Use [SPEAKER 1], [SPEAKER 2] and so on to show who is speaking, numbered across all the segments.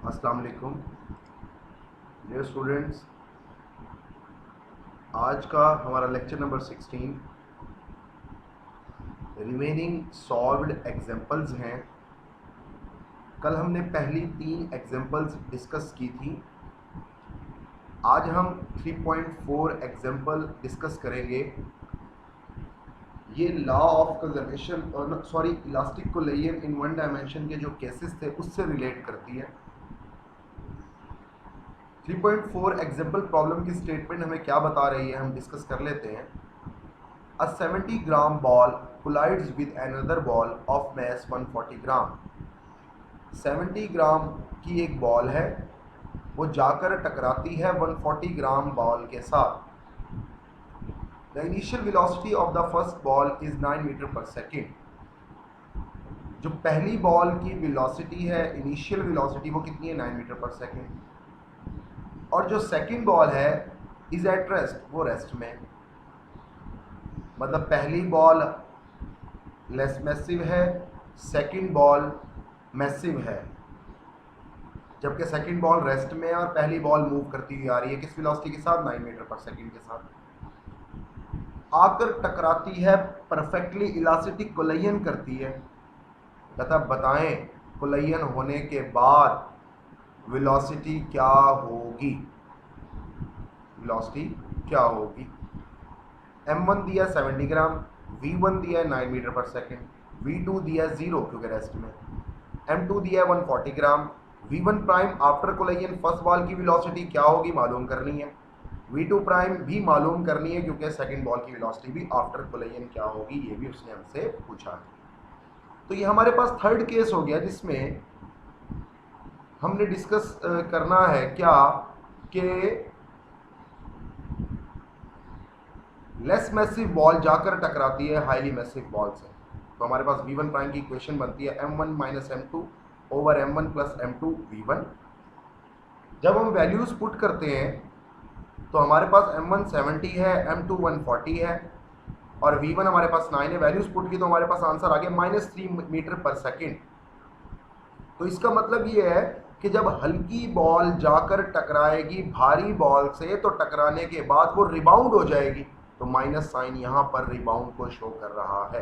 [SPEAKER 1] अस्सलाम वालेकुम dear students. आज का हमारा lecture number 16 remaining solved examples हैं। कल हमने पहली 3 एग्जांपल्स डिस्कस की थी। आज हम 3.4 एग्जांपल डिस्कस करेंगे। ये law of conservation elastic collagen in one dimension के जो केसेस थे उससे रिलेट करती है। 3.4 एग्जाम्पल प्रॉब्लम की स्टेटमेंट हमें क्या बता रही है, हम डिस्कस कर लेते हैं। A 70 gram ball collides with another ball of mass 140 gram. 70 gram की एक बॉल है, वो जाकर टकराती है 140 ग्राम बॉल के साथ। The initial velocity of the first ball is 9 metre per second. जो पहली बॉल की वेलोसिटी है, इनिशियल वेलोसिटी, वो कितनी है? 9 मीटर पर सेकेंड। और जो सेकंड बॉल है इज एट रेस्ट, वो रेस्ट में। मतलब पहली बॉल लेस मैसिव है, सेकंड बॉल मैसिव है। जबकि सेकंड बॉल रेस्ट में है और पहली बॉल मूव करती हुई आ रही है किस वेलोसिटी के साथ? 9 मीटर पर सेकंड के साथ। आकर टकराती है, परफेक्टली इलास्टिक कोलिजन करती है। तथा बताएं कोलिजन होने के बाद वेलोसिटी क्या होगी? वेलोसिटी क्या होगी? m1 दिया 70 ग्राम, v1 दिया 9 मीटर पर सेकेंड, v2 दिया 0 क्योंकि रेस्ट में, m2 दिया 140 ग्राम। v1 prime after collision first ball की वेलोसिटी क्या होगी मालूम करनी है। v2 प्राइम भी मालूम करनी है क्योंकि सेकंड बॉल की वेलोसिटी भी आफ्टर कोलिजन क्या होगी, ये भी उसने हमसे पूछा है। तो ये हमारे पास थर्ड केस हो गया जिसमें हमने डिस्कस करना है क्या कि लेस मैसिव बॉल जाकर टकराती है हाईली मैसिव बॉल से। तो हमारे पास v1 प्राइम की इक्वेशन बनती है m1 minus m2 over m1 plus m2 v1। जब हम वैल्यूज पुट करते हैं तो हमारे पास m1 70 है, m2 140 है और v1 हमारे पास 9 है। वैल्यूज पुट की तो हमारे पास आंसर आ गया -3 मीटर पर सेकेंड। तो इसका मतलब ये है कि जब हल्की बॉल जाकर टकराएगी भारी बॉल से तो टकराने के बाद वो रिबाउंड हो जाएगी। तो माइनस साइन यहाँ पर रिबाउंड को शो कर रहा है।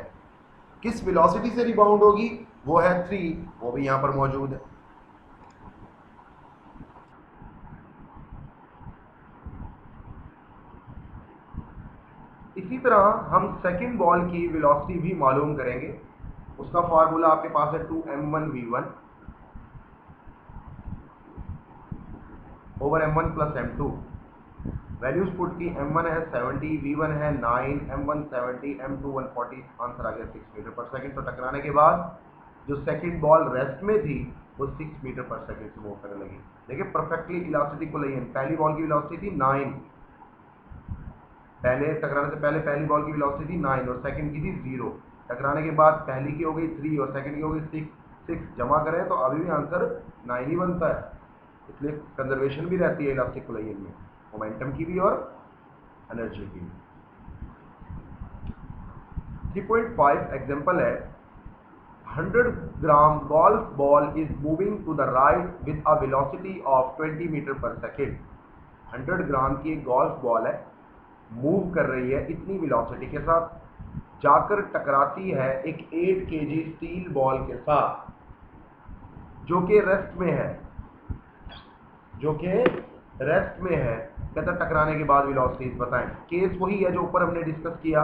[SPEAKER 1] किस वेलोसिटी से रिबाउंड होगी? वो है 3, वो भी यहाँ पर मौजूद है। इसी तरह हम सेकंड बॉल की वेलोसिटी भी मालूम करेंगे। उसका फार्मूला आपके पास है 2m1v1 over m1 plus m2। Values put की m1 है 70, v1 है 9, m1 70, m2 140, आंसर आ गया 6 मीटर पर सेकेंड। तो टकराने के बाद जो सेकंड बॉल रेस्ट में थी वो 6 मीटर पर सेकेंड से मूव करने लगी। देखिए परफेक्टली इलास्टिक कोलिजन। पहली बॉल की वेलोसिटी थी 9, पहले टकराने से पहले पहली बॉल की वेलोसिटी थी 9 और सेकंड की थी 0। टकराने के बाद पहली की हो गई 3 और सेकंड की हो गई 6 जमा करें तो अभी भी आंसर 9 ही बनता है। इसलिए कंजर्वेशन भी रहती है इलास्टिक कोलिजन में, मोमेंटम की भी और एनर्जी की। 3.5 एग्जांपल है। 100 gram golf ball is moving to the right with a velocity of 20 metre per second. 100 gram की एक गोल्फ बॉल है, मूव कर रही है इतनी वेलोसिटी के साथ, जाकर टकराती है एक 8 kg स्टील बॉल के साथ जो कि रेस्ट में है, कहता टकराने के बाद वेलोसिटीज बताएं। केस वही है जो ऊपर हमने डिस्कस किया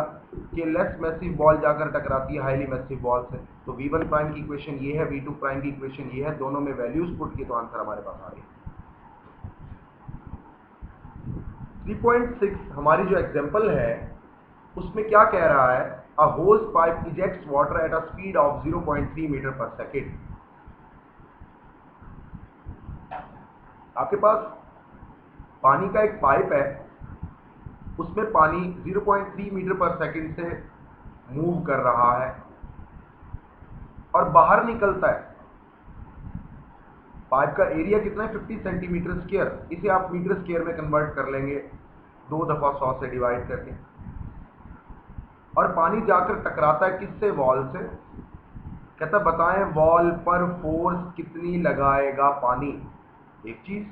[SPEAKER 1] कि लेस मैसिव बॉल जाकर टकराती है हाईली मैसिव बॉल से। तो v1 प्राइम की इक्वेशन ये है, v2 प्राइम की इक्वेशन ये है, दोनों में वैल्यूज पुट की तो आंसर हमारे पास आ गया। 3.6 हमारी जो एग्जांपल है उसमें क्या कह रहा है? A hose pipe ejects water at a speed of 0.3 metre per second. आपके पास पानी का एक पाइप है, उसमें पानी 0.3 मीटर पर सेकेंड से मूव कर रहा है और बाहर निकलता है। पाइप का एरिया कितना है? 50 सेंटीमीटर स्क्वायर। इसे आप मीटर स्क्वायर में कन्वर्ट कर लेंगे 2 दफा 100 से डिवाइड करके। और पानी जाकर टकराता है किससे? वॉल से। कहता बताएं वॉल पर फोर्स कितनी लगाएगा पानी। एक चीज।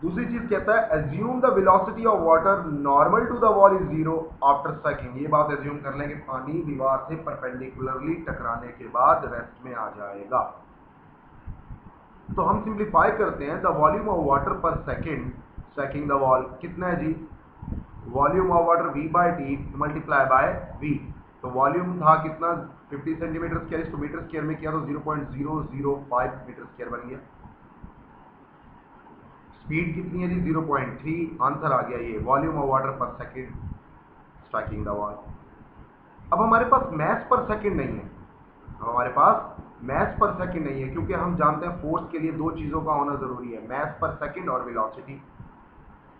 [SPEAKER 1] दूसरी चीज कहता है assume the velocity of water normal to the wall is zero after sucking. ये बात एज्यूम कर लें कि पानी दीवार से परपेंडिकुलरली टकराने के बाद रेस्ट में आ जाएगा। तो हम सिंप्लीफाई करते हैं the volume of water per second sacking the wall कितना है जी, volume of water v by T multiply by v। तो वॉल्यूम था कितना 50 सेंटीमीटर स्क्वायर, इसको मीटर स्क्वायर में किया तो 0.005 मीटर स्क्वायर बन गया। स्पीड कितनी है जी 0.3, आंसर आ गया ये volume of water per second striking the wall. अब हमारे पास मैस पर सेकेंड नहीं है, अब हमारे पास मैस पर सेकेंड नहीं है क्योंकि हम जानते हैं फोर्स के लिए दो चीजों का होना जरूरी है, मैस पर सेकेंड और वेलोसिटी।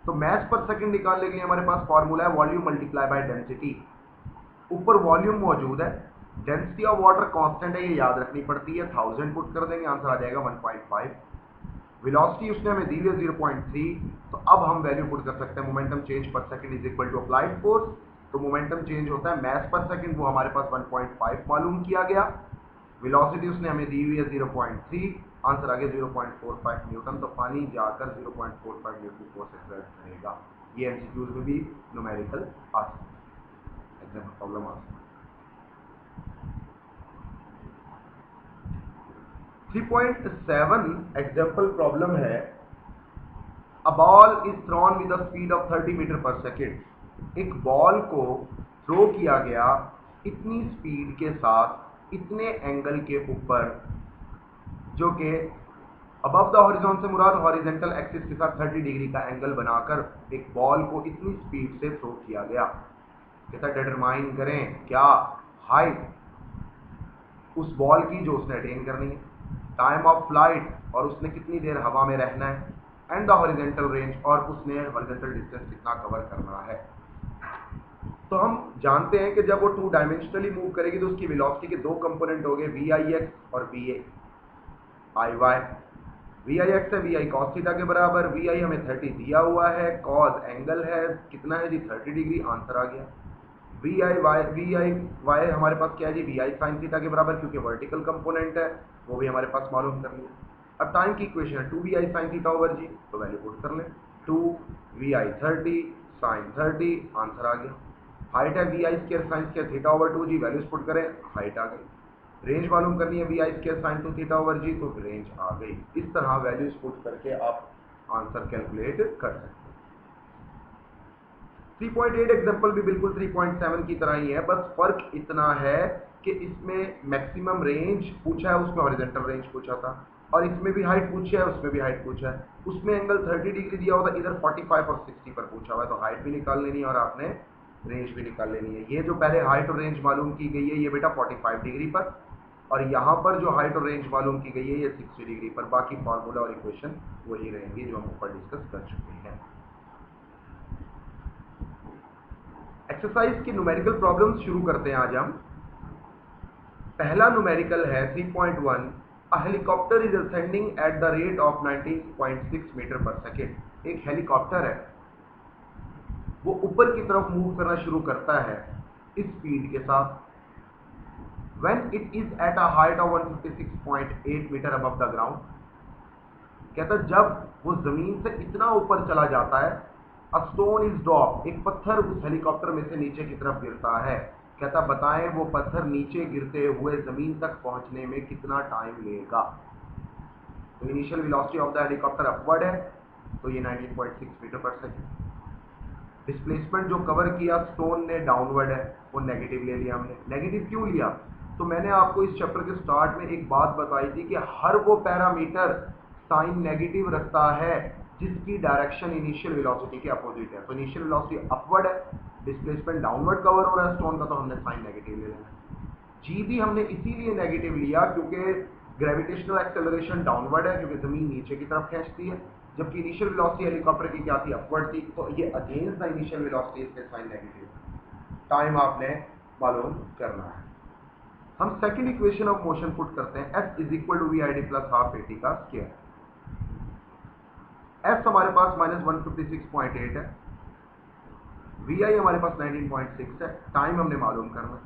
[SPEAKER 1] तो मैस पर सेकेंड निकालने के लिए हमारे पास फॉर्मूला है वॉल्यूम मल्टीप्लाई बाय डेंसिटी। ऊपर वॉल्यूम मौजूद है, डेंसिटी ऑफ वाटर कांस्टेंट है, ये याद रखनी पड़ती है, 1000 पुट कर देंगे आंसर आ जाएगा 1.5। वेलोसिटी उसने हमें दी है 0.3, तो अब हम वैल्यू पुट कर सकते हैं momentum change per second is equal to applied force. तो मोमेंटम चेंज होता है मैस पर सेकंड, वो हमारे पास 1.5 मालूम किया गया। वेलोसिटी उसने हमें दी हुई है 0.3, आंसर आ गया 0.45 न्यूटन। तो पानी जाकर 0.45 न्यूटन फोर्स एक्सर्ट करेगा। ये एमसीक्यूज में भी न्यूमेरिकल आ सकता है, एग्जाम्पल प्रॉब्लम आ सकता है। 3.7 एग्जाम्पल प्रॉब्लम है a ball is thrown with the speed of 30 metre per second. एक बॉल को थ्रो किया गया इतनी स्पीड के साथ इतने एंगल के ऊपर, जो कि अबव द हॉरिजॉन से मुराद हॉरिजेंटल एक्सिस के साथ 30 डिग्री का एंगल बनाकर एक बॉल को इतनी स्पीड से थ्रो किया गया। कहता डिटरमाइन करें क्या हाइट उस बॉल की जो उसने अटेन करनी है, टाइम ऑफ फ्लाइट और उसने कितनी देर हवा में रहना है, एंड द हॉरिजेंटल रेंज और उसने हॉरिजेंटल डिस्टेंस कितना कवर करना है। तो हम जानते हैं कि जब वो 2 डायमेंशनली मूव करेगी तो उसकी वेलोसिटी के दो कंपोनेंट हो गए वी आई एक्स और v i y. V i x है वी आई कॉस थीटा के बराबर, वी आई हमें 30 दिया हुआ है, कॉस एंगल है कितना है जी 30 डिग्री, आंसर आ गया। वी आई वाई हमारे पास क्या है जी वी आई साइन थीटा के बराबर, क्योंकि वर्टिकल कंपोनेंट है, वो भी हमारे पास मालूम कर लिया। अब टाइम की इक्वेशन है 2 V I sine theta over G, तो वैल्यू पुट कर लें 2 वी आई 30 साइन 30, आंसर आ गया। हाइट है we I square sine square theta over 2 G, values put करें हाइट आ गई। रेंज मालूम करनी है we I square sine 2 theta over G, तो रेंज आ गई। इस तरह वैल्यूज पुट करके आप आंसर कैलकुलेट कर सकते हैं। 3.8 एग्जाम्पल भी बिल्कुल 3.7 की तरह ही है, बस फर्क इतना है कि इसमें मैक्सिमम रेंज पूछा है, उसमें हॉरिजॉन्टल रेंज पूछा था, और इसमें भी हाइट पूछी है, उसमें भी हाइट पूछा है। उसमें एंगल 30 डिग्री दिया हुआ था, इधर 45 और 60 पर पूछा हुआ है, तो हाइट भी निकाल लेनी है और आपने रेंज भी निकाल लेनी है। ये जो पहले हाइट और रेंज मालूम की गई है ये बेटा 45 डिग्री पर, और यहाँ पर जो हाइट और रेंज मालूम की गई है ये 60 डिग्री पर। बाकी फॉर्मूला और इक्वेशन वही रहेंगी जो हम ऊपर डिस्कस कर चुके हैं। एक्सरसाइज की न्यूमेरिकल प्रॉब्लम्स शुरू करते हैं आज हम। पहला न्यूमेरिकल है 3.1, a helicopter is ascending at the rate of 19.6 metre per second. एक हेलीकॉप्टर है, वो ऊपर की तरफ मूव करना शुरू करता है इस स्पीड के साथ। When it is at a height of 156.8 metre above the ground, कहता जब वो जमीन से इतना ऊपर चला जाता है, a stone is dropped, एक पत्थर उस हेलीकॉप्टर में से नीचे की तरफ गिरता है। कहता बताएं वो पत्थर नीचे गिरते हुए जमीन तक पहुंचने में कितना टाइम लेगा। तो initial velocity of the helicopter upward है, तो ये 19.6 मीटर पर सेकेंड। डिस्प्लेसमेंट जो कवर किया स्टोन ने डाउनवर्ड है, वो नेगेटिव ले लिया हमने। नेगेटिव क्यों लिया? तो मैंने आपको इस चैप्टर के स्टार्ट में एक बात बताई थी कि हर वो पैरामीटर साइन नेगेटिव रखता है जिसकी डायरेक्शन इनिशियल वेलोसिटी के अपोजिट है। तो इनिशियल वेलोसिटी अपवर्ड है, डिस्प्लेसमेंट डाउनवर्ड कवर हो रहा है स्टोन का, तो हमने साइन नेगेटिव ले लेना। जी भी हमने इसीलिए नेगेटिव लिया क्योंकि ग्रेविटेशनल एक्सेलरेशन डाउनवर्ड है, क्योंकि जमीन नीचे की तरफ खींचती है, जबकि इनिशियल वेलोसिटी हेलीकॉप्टर की क्या थी अपवर्ड थी, तो ये अगेंस्ट द इनिशियल वेलोसिटी इसके साइन नेगेटिव। टाइम आपने मालूम करना है। हम second equation of motion put करते हैं, s is equal to we i t plus half a t का स्क्वायर। s हमारे पास -156.8 है, वी आई हमारे पास 19.6 है, टाइम हमने मालूम करना।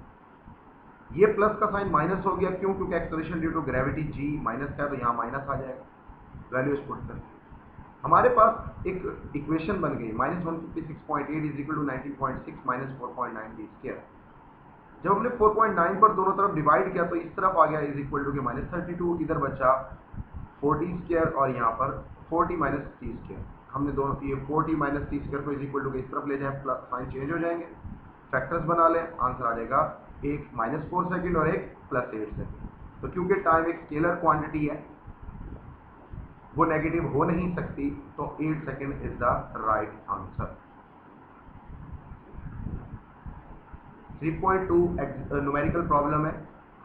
[SPEAKER 1] ये प्लस का साइन माइनस हो गया, क्यों? क्योंकि acceleration due to gravity g minus का है, तो यहाँ माइनस आ जाएगा। वैल्यूज पुट करके हमारे पास एक इक्वेशन बन गई -156.8 is equal to 19.6 minus 4.9 t square. जब हमने 4.9 पर दोनों तरफ डिवाइड किया तो इस तरफ आ गया इज इक्वल टू के -32, इधर बचा 40 स्क्वायर और यहाँ पर 40 माइनस टी स्क्वायर। हमने दोनों ये 40 माइनस टी स्क्वायर को इज इक्वल टू के इस तरफ ले जाए, प्लस साइन चेंज हो जाएंगे, फैक्टर्स बना लें, आंसर आ जाएगा एक -4 सेकेंड और एक +8 सेकेंड। तो क्योंकि टाइम एक स्केलर क्वांटिटी है वो नेगेटिव हो नहीं सकती, तो 8 second is the right answer. 3.2 numerical problem है।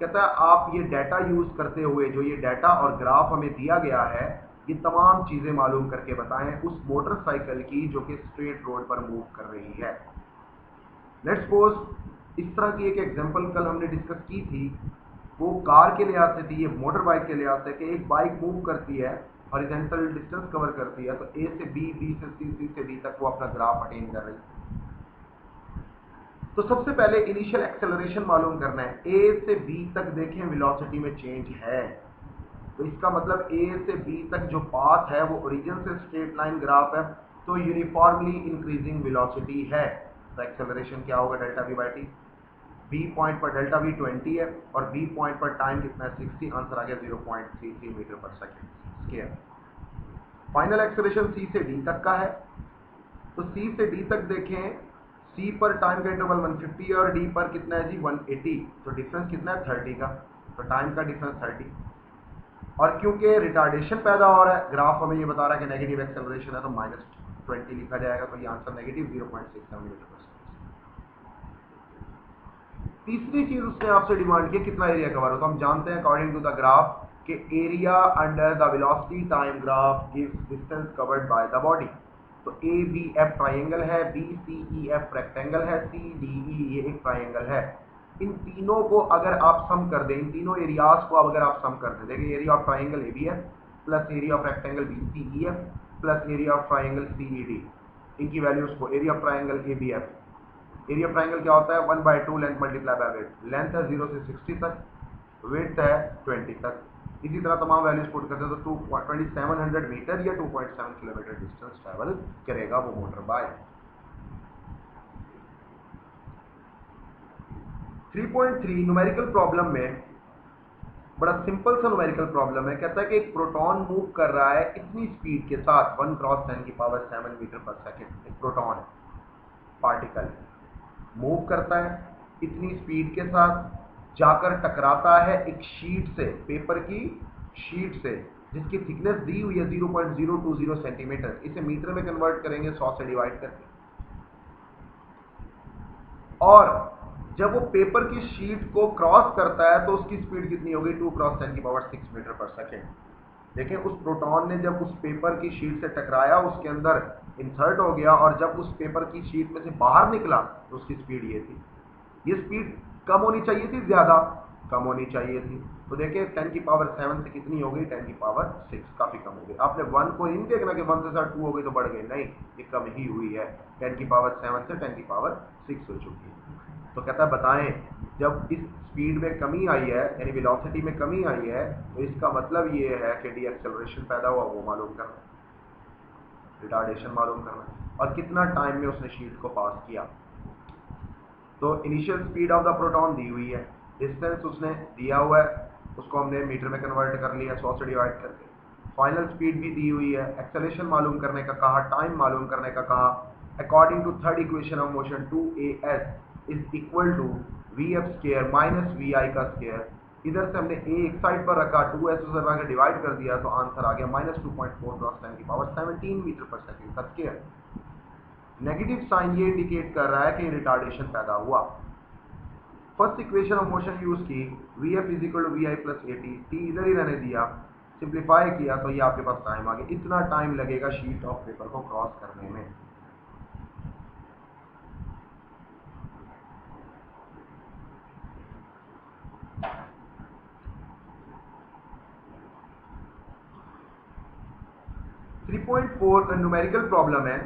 [SPEAKER 1] कहता है आप ये डाटा यूज करते हुए जो ये डाटा और ग्राफ हमें दिया गया है ये तमाम चीजें मालूम करके बताएं उस मोटरसाइकिल की जो कि स्ट्रेट रोड पर मूव कर रही है। लेट्स सपोज इस तरह की एक एग्जांपल कल हमने डिस्कस की थी, वो कार के लिहाज से थी, ये मोटर बाइक के लिहाज से कि एक बाइक मूव करती है, हॉरिजॉन्टल डिस्टेंस कवर करती है, तो ए से बी, बी से सी, सी से डी तक वो अपना ग्राफ अटेन कर रही है। तो सबसे पहले इनिशियल एक्सेलरेशन मालूम करना है। ए से बी तक देखें वेलोसिटी में चेंज है, तो इसका मतलब ए से बी तक जो पाथ है वो ओरिजिन से स्ट्रेट लाइन ग्राफ है, तो यूनिफॉर्मली इंक्रीजिंग वेलोसिटी है। तो एक्सेलरेशन क्या होगा, delta v by t. B point पर डेल्टा वी 20 है और बी पॉइंट पर टाइम कितना है 60, आंसर आ गया 0.33 metre per second square. Final acceleration सी से डी तक का है, तो सी से डी तक देखें, सी पर टाइम का इंटरवल 150 है और डी पर कितना है जी 180, तो डिफरेंस कितना है 30 का, तो टाइम का डिफरेंस 30। और क्योंकि रिटार्डेशन पैदा हो रहा है, ग्राफ हमें ये बता रहा है कि नेगेटिव एक्सेलरेशन है, तो -20 लिखा जाएगा, तो ये answer negative 0.67 metre per second. तीसरी चीज उसने आपसे डिमांड की कितना एरिया कवर हो, तो हम जानते हैं अकॉर्डिंग टू द ग्राफ कि area under the velocity time graph gives distance covered by the body. तो ए बी एफ ट्राइंगल है, B C E F rectangle है, सी डी ई ये एक ट्राइंगल है। इन तीनों को अगर आप सम कर दें, इन तीनों एरियाज को अगर आप सम कर दें, देखिए area of triangle A B F plus area of rectangle B C E F plus area of triangle C E D, इनकी वैल्यूज को area of triangle A B F, area triangle क्या होता है 1/2 length multiply by height, length है 0 से 60 तक, wait है 20 तक। इसी तरह तमाम वैल्यूज पुट करते हैं तो 2700 मीटर या 2.7 किलोमीटर डिस्टेंस ट्रैवल करेगा वो मोटर बाइक। 3.3 न्यूमेरिकल प्रॉब्लम में बड़ा सिंपल सा न्यूमेरिकल प्रॉब्लम है। कहता है कि एक प्रोटॉन मूव कर रहा है इतनी स्पीड के साथ 1 क्रॉस 10⁻⁷ मीटर पर सेकेंड। एक प्रोटॉन है, पार्टिकल मूव करता है इतनी स्पीड के साथ, जाकर टकराता है एक शीट से, पेपर की शीट से जिसकी थिकनेस दी हुई है 0.020 सेंटीमीटर। इसे मीटर में कन्वर्ट करेंगे 100 से डिवाइड करके, और जब वो पेपर की शीट को क्रॉस करता है तो उसकी स्पीड कितनी होगी 2 क्रॉस 10⁻⁶ मीटर पर सेकेंड। देखिए उस प्रोटॉन ने जब उस पेपर की शीट से टकराया, उसके अंदर इंसर्ट हो गया, और जब उस पेपर की शीट में से बाहर निकला तो उसकी स्पीड ये थी। ये स्पीड कम होनी चाहिए थी, ज्यादा कम होनी चाहिए थी। तो देखिए 10⁻⁷ से कितनी हो गई 10⁻⁶, काफी कम हो गई। आपने 1 को नहीं देखना कि 1 से साथ 2 हो गई तो बढ़ गई, नहीं, ये कम ही हुई है, 10⁻⁷ से 10⁻⁶ हो चुकी है। तो कहता है बताएं जब इस स्पीड में कमी आई है, यानी वेलोसिटी में कमी आई है, तो इसका मतलब ये है कि डी एक्सेलरेशन पैदा हुआ, वो मालूम करना, रिटार्डेशन मालूम करना, और कितना टाइम में उसने शीट को पास किया। तो initial speed of the proton दी हुई है, डिस्टेंस उसने दिया हुआ है, उसको हमने मीटर में कन्वर्ट कर लिया 100 से डिवाइड करके, फाइनल स्पीड भी दी हुई है, एक्सेलरेशन मालूम करने का कहा, टाइम मालूम करने का कहा। According to third equation of motion 2as is equal to V F square minus V I का स्क्वायर। इधर से हमने ए एक साइड पर रखा, 2s उधर रख के डिवाइड कर दिया, तो आंसर आ गया -2.4 क्रॉस 10⁻17 मीटर पर सेकेंड का स्क्वायर। नेगेटिव साइन ये इंडिकेट कर रहा है कि रिटार्डेशन पैदा हुआ। First equation of motion use की, V F is equal to we I plus A T, T इधर ही रहने दिया, सिंप्लीफाई किया तो ये आपके पास टाइम आ गया। इतना टाइम लगेगा शीट ऑफ पेपर को क्रॉस करने में। Three point four numerical problem है।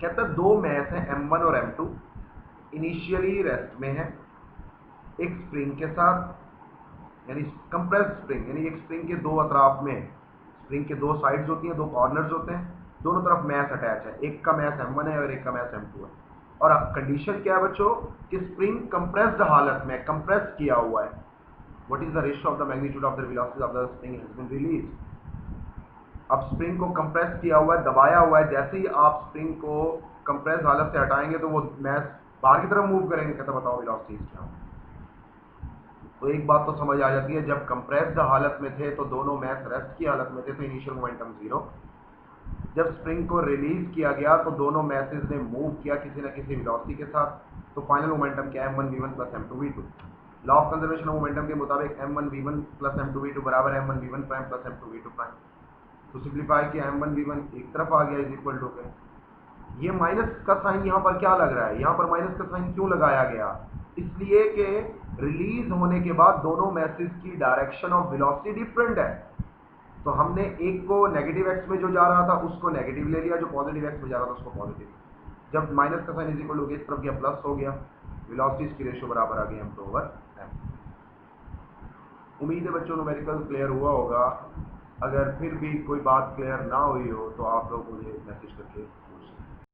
[SPEAKER 1] कहता है दो मैस हैं M1 और M2, इनिशियली रेस्ट में है, एक स्प्रिंग के साथ, यानी कंप्रेस स्प्रिंग, यानी एक स्प्रिंग के दो अतराफ में स्प्रिंग के दो साइड्स होती हैं, दो कॉर्नर्स होते हैं, दोनों तरफ मैस अटैच है, एक का मैस m1 है और एक का मैस m2 है। और अब कंडीशन क्या है बच्चों कि स्प्रिंग कंप्रेस्ड हालत में, कंप्रेस किया हुआ है। What is the ratio of the magnitude of the velocity of the spring has been released. अब स्प्रिंग को कंप्रेस किया हुआ है, दबाया हुआ है, जैसे ही आप स्प्रिंग को कंप्रेस हालत से हटाएंगे तो वो मैस बाहर की तरफ मूव करेंगे। कहता बताओ वेलोसिटीज क्या होंगी। तो एक बात तो समझ आ जाती है, जब कंप्रेस्ड हालत में थे तो दोनों मैस रेस्ट की हालत में थे, तो इनिशियल मोमेंटम जीरो। जब स्प्रिंग को रिलीज किया गया तो दोनों मैसेज ने मूव किया किसी न किसी वेलोसिटी के साथ, तो फाइनल मोमेंटम क्या है, m1v1 plus m2v2। Law of conservation of momentum के मुताबिक m1v1 प्लस m2v2 बराबर m1v1 prime plus m2v2 prime. तो सिंप्लीफाई किया m1v1 एक तरफ आ गया इज इक्वल टू के, ये माइनस का साइन यहाँ पर क्या लग रहा है, यहाँ पर माइनस का साइन क्यों लगाया गया, इसलिए कि रिलीज होने के बाद दोनों मैसेज की डायरेक्शन ऑफ वेलोसिटी डिफरेंट है। तो हमने एक को नेगेटिव एक्स में जो जा रहा था उसको नेगेटिव ले लिया, जो पॉजिटिव एक्स में जा रहा था उसको पॉजिटिव। जब माइनस का साइन इज इक्वल टू इस तरफ गया प्लस हो गया, वेलोसिटीज की रेशियो बराबर आ गई m/m। उम्मीद है बच्चों न्यूमेरिकल क्लियर हुआ होगा। अगर फिर भी कोई बात क्लियर ना हुई हो तो आप लोग मुझे मैसेज करके